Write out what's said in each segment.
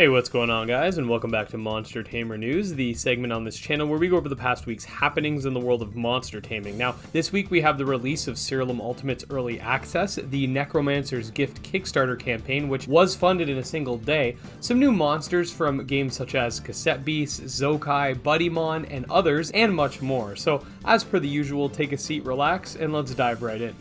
Hey, what's going on, guys, and welcome back to Monster Tamer News, the segment on this channel where we go over the past week's happenings in the world of monster taming. Now, this week we have the release of Siralim Ultimate's Early Access, the Necromancer's Gift Kickstarter campaign, which was funded in a single day, some new monsters from games such as Cassette Beast, Zokai, Buddymon, and others, and much more. So, as per the usual, take a seat, relax, and let's dive right in.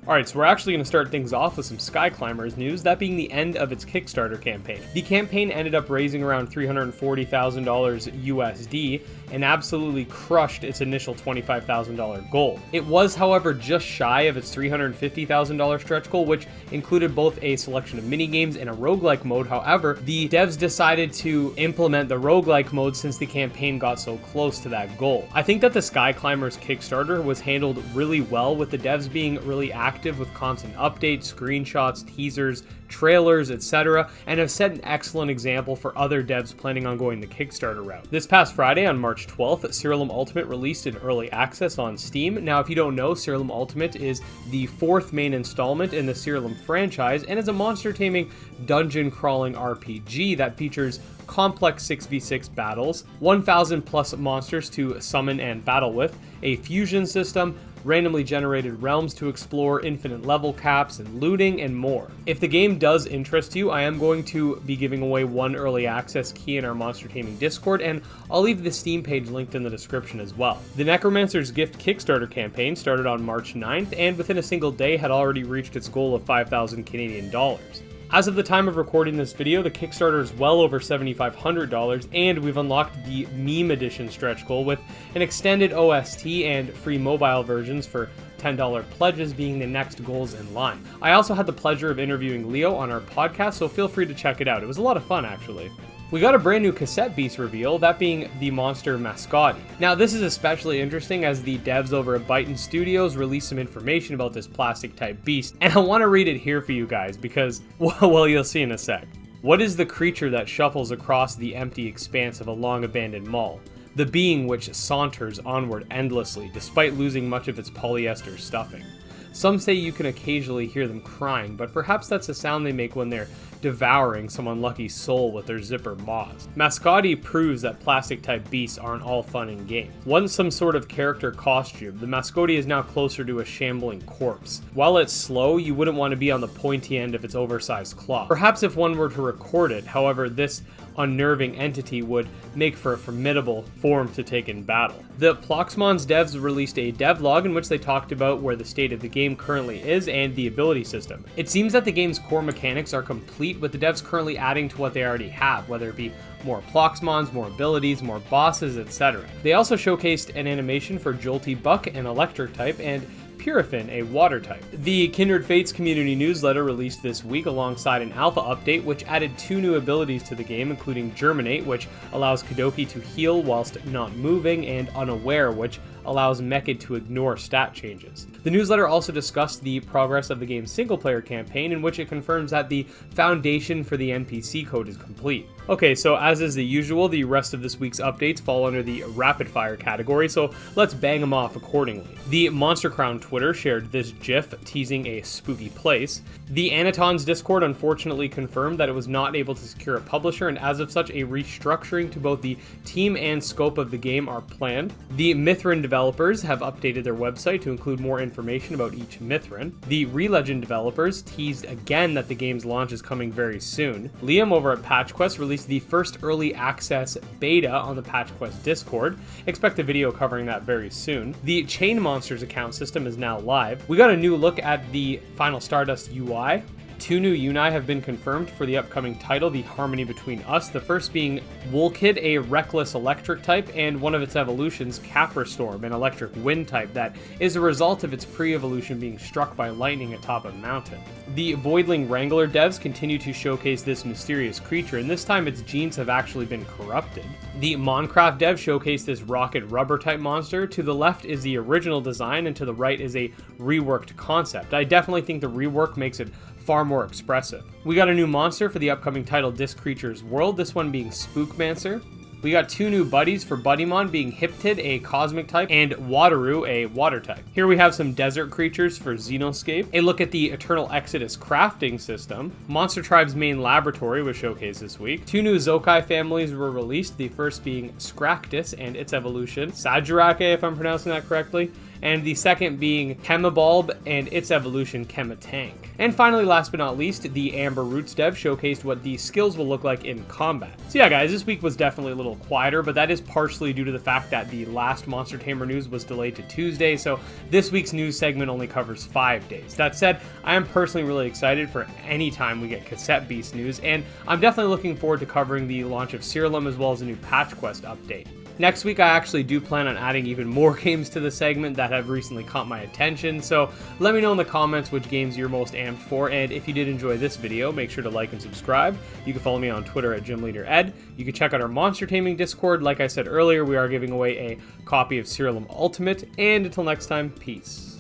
Alright, so we're actually going to start things off with some Skyclimbers news, that being the end of its Kickstarter campaign. The campaign ended up raising around $340,000 USD and absolutely crushed its initial $25,000 goal. It was, however, just shy of its $350,000 stretch goal, which included both a selection of minigames and a roguelike mode. However, the devs decided to implement the roguelike mode since the campaign got so close to that goal. I think that the Skyclimbers Kickstarter was handled really well, with the devs being really active with constant updates, screenshots, teasers, trailers, etc., and have set an excellent example for other devs planning on going the Kickstarter route. This past Friday, on March 12th, Siralim Ultimate released in early access on Steam. Now, if you don't know, Siralim Ultimate is the fourth main installment in the Siralim franchise and is a monster taming dungeon crawling RPG that features complex 6v6 battles, 1,000 plus monsters to summon and battle with, a fusion system, randomly generated realms to explore, infinite level caps, and looting, and more. If the game does interest you, I am going to be giving away one early access key in our Monster Taming Discord, and I'll leave the Steam page linked in the description as well. The Necromancer's Gift Kickstarter campaign started on March 9th, and within a single day had already reached its goal of 5,000 Canadian dollars. As of the time of recording this video, the Kickstarter is well over $7,500, and we've unlocked the Meme Edition stretch goal with an extended OST and free mobile versions for $10 pledges being the next goals in line. I also had the pleasure of interviewing Leo on our podcast, so feel free to check it out. It was a lot of fun, actually. We got a brand new Cassette Beast reveal, that being the monster Mascotti. Now, this is especially interesting as the devs over at Byton Studios released some information about this plastic-type beast, and I want to read it here for you guys because, well, you'll see in a sec. What is the creature that shuffles across the empty expanse of a long-abandoned mall? The being which saunters onward endlessly, despite losing much of its polyester stuffing. Some say you can occasionally hear them crying, but perhaps that's the sound they make when they're devouring some unlucky soul with their zipper maws. Mascotti proves that plastic-type beasts aren't all fun and games. Once some sort of character costume, the Mascotti is now closer to a shambling corpse. While it's slow, you wouldn't want to be on the pointy end of its oversized claw. Perhaps if one were to record it, however, this unnerving entity would make for a formidable form to take in battle. The Ploxmons devs released a devlog in which they talked about where the state of the game currently is and the ability system. It seems that the game's core mechanics are complete, with the devs currently adding to what they already have, whether it be more Ploxmons, more abilities, more bosses, etc. They also showcased an animation for Jolty Buck, an electric type, and Purifin, a water type. The Kindred Fates community newsletter released this week alongside an alpha update which added 2 new abilities to the game, including Germinate, which allows Kadoki to heal whilst not moving, and Unaware, which allows Mechid to ignore stat changes. The newsletter also discussed the progress of the game's single-player campaign, in which it confirms that the foundation for the NPC code is complete. Okay, so as is the usual, the rest of this week's updates fall under the rapid-fire category, so let's bang them off accordingly. The Monster Crown Twitter shared this GIF teasing a spooky place. The Anatons Discord unfortunately confirmed that it was not able to secure a publisher, and as of such, a restructuring to both the team and scope of the game are planned. The Mithrin developers have updated their website to include more information about each Mithrin. The Relegend developers teased again that the game's launch is coming very soon. Liam over at PatchQuest released the first early access beta on the PatchQuest Discord. Expect a video covering that very soon. The Chain Monsters account system is now live. We got a new look at the Final Stardust UI. 2 new Uni have been confirmed for the upcoming title, The Harmony Between Us, the first being Woolkid, a reckless electric type, and one of its evolutions, Caprastorm, an electric wind type that is a result of its pre-evolution being struck by lightning atop a mountain. The Voidling Wrangler devs continue to showcase this mysterious creature, and this time its genes have actually been corrupted. The Moncraft dev showcased this rocket rubber type monster. To the left is the original design, and to the right is a reworked concept. I definitely think the rework makes it far more expressive. We got a new monster for the upcoming title Disc Creatures World, this one being Spookmancer. We got 2 new buddies for Buddymon, being Hyptid, a cosmic type, and Wateroo, a water type. Here we have some desert creatures for Xenoscape, a look at the Eternal Exodus crafting system. Monster Tribe's main laboratory was showcased this week. 2 new Zokai families were released, the first being Scractus and its evolution, Sajirake if I'm pronouncing that correctly, and the second being Chemabulb and its evolution Chematank. And finally, last but not least, the Amber Roots dev showcased what the skills will look like in combat. So yeah guys, this week was definitely a little quieter, but that is partially due to the fact that the last Monster Tamer news was delayed to Tuesday, so this week's news segment only covers 5 days. That said, I am personally really excited for any time we get Cassette Beast news, and I'm definitely looking forward to covering the launch of Siralim as well as a new Patch Quest update. Next week, I actually do plan on adding even more games to the segment that have recently caught my attention, so let me know in the comments which games you're most amped for, and if you did enjoy this video, make sure to like and subscribe. You can follow me on Twitter at GymLeaderEd. You can check out our Monster Taming Discord. Like I said earlier, we are giving away a copy of Siralim Ultimate, and until next time, peace.